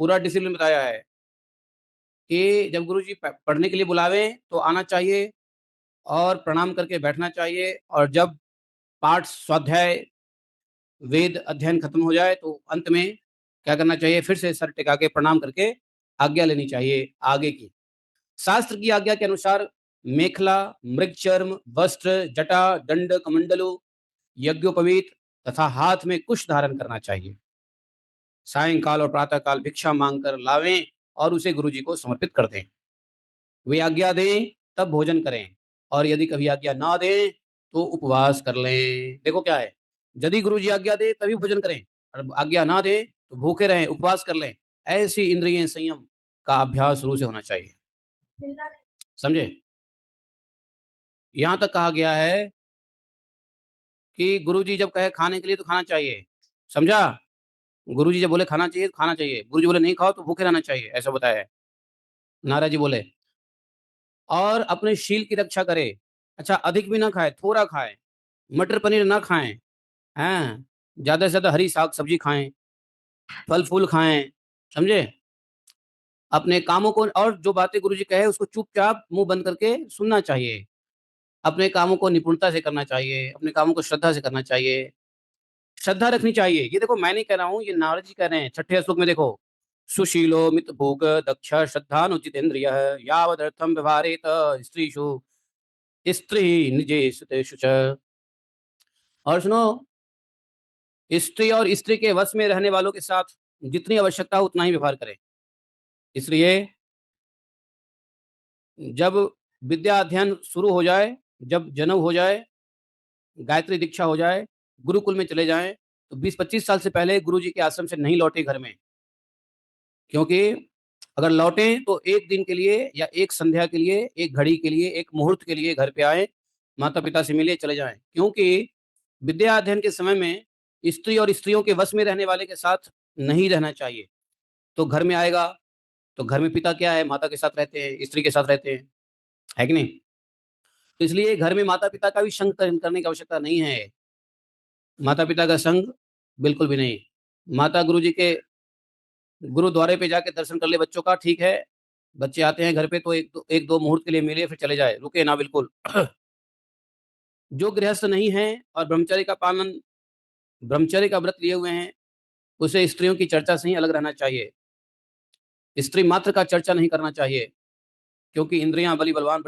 पूरा डिसिप्लिन बताया है कि जब गुरुजी पढ़ने के लिए बुलावे तो आना चाहिए और प्रणाम करके बैठना चाहिए, और जब पाठ स्वाध्याय वेद अध्ययन खत्म हो जाए तो अंत में क्या करना चाहिए, फिर से सर टिका के प्रणाम करके आज्ञा लेनी चाहिए आगे की। शास्त्र की आज्ञा के अनुसार मेखला, मृगचर्म, वस्त्र, जटा, दंड, कमंडलु, यज्ञोपवीत तथा हाथ में कुश धारण करना चाहिए। सायंकाल और प्रातः काल भिक्षा मांगकर लावें और उसे गुरुजी को समर्पित कर दें। वे आज्ञा दें तब भोजन करें, और यदि कभी आज्ञा ना दें तो उपवास कर लें। देखो क्या है, यदि गुरुजी आज्ञा दे तभी भोजन करें, और आज्ञा ना दे तो भूखे रहें, उपवास कर लें। ऐसी इंद्रिय संयम का अभ्यास शुरू से होना चाहिए। समझे? यहां तक कहा गया है कि गुरुजी जब कहे खाने के लिए तो खाना चाहिए। समझा? गुरुजी जब बोले खाना चाहिए तो खाना चाहिए, गुरुजी बोले नहीं खाओ तो भूखे रहना चाहिए, ऐसा बताया है। नारद जी बोले, और अपने शील की रक्षा करे। अच्छा, अधिक भी ना खाए, थोड़ा खाए, मटर पनीर ना खाएं, हैं, ज्यादा से ज्यादा हरी साग सब्जी खाएं, फल फूल खाएं। समझे? अपने कामों को, और जो बातें गुरुजी कहे उसको चुपचाप मुंह बंद करके सुनना चाहिए। अपने कामों को निपुणता से करना चाहिए, अपने कामों को श्रद्धा से करना चाहिए, श्रद्धा रखनी चाहिए। ये देखो मैं नहीं कह रहा हूँ, ये नारद जी कह रहे हैं। छठे श्लोक में देखो, सुशीलो मित भोग दक्ष श्रद्धानुचितेन्द्रिय यावदर्थम व्यवहारेत स्त्रीषु स्त्री निजेषु च। और सुनो, स्त्री और स्त्री के वश में रहने वालों के साथ जितनी आवश्यकता हो उतना ही व्यवहार करें। इसलिए जब विद्या अध्ययन शुरू हो जाए, जब जन्म हो जाए, गायत्री दीक्षा हो जाए, गुरुकुल में चले जाएं, तो 20-25 साल से पहले गुरुजी के आश्रम से नहीं लौटे घर में। क्योंकि अगर लौटे तो एक दिन के लिए या एक संध्या के लिए, एक घड़ी के लिए, एक मुहूर्त के लिए घर पे आए, माता पिता से मिले, चले जाएं। क्योंकि विद्या अध्ययन के समय में स्त्री और स्त्रियों के वश में रहने वाले के साथ नहीं रहना चाहिए। तो घर में आएगा तो घर में पिता क्या है, माता के साथ रहते हैं, स्त्री के साथ रहते हैं, है कि नहीं? तो इसलिए घर में माता पिता का भी संग करने की आवश्यकता नहीं है। माता पिता का संग बिल्कुल भी नहीं। माता गुरुजी के गुरुद्वारे पे जाके दर्शन कर ले बच्चों का, ठीक है। बच्चे आते हैं घर पे तो एक दो मुहूर्त के लिए मिले, फिर चले जाए, रुके ना बिल्कुल। जो गृहस्थ नहीं है और ब्रह्मचर्य का व्रत लिए हुए हैं, उसे स्त्रियों की चर्चा से ही अलग रहना चाहिए। स्त्री मात्र का चर्चा नहीं करना चाहिए, क्योंकि इंद्रियां बड़ी बलवान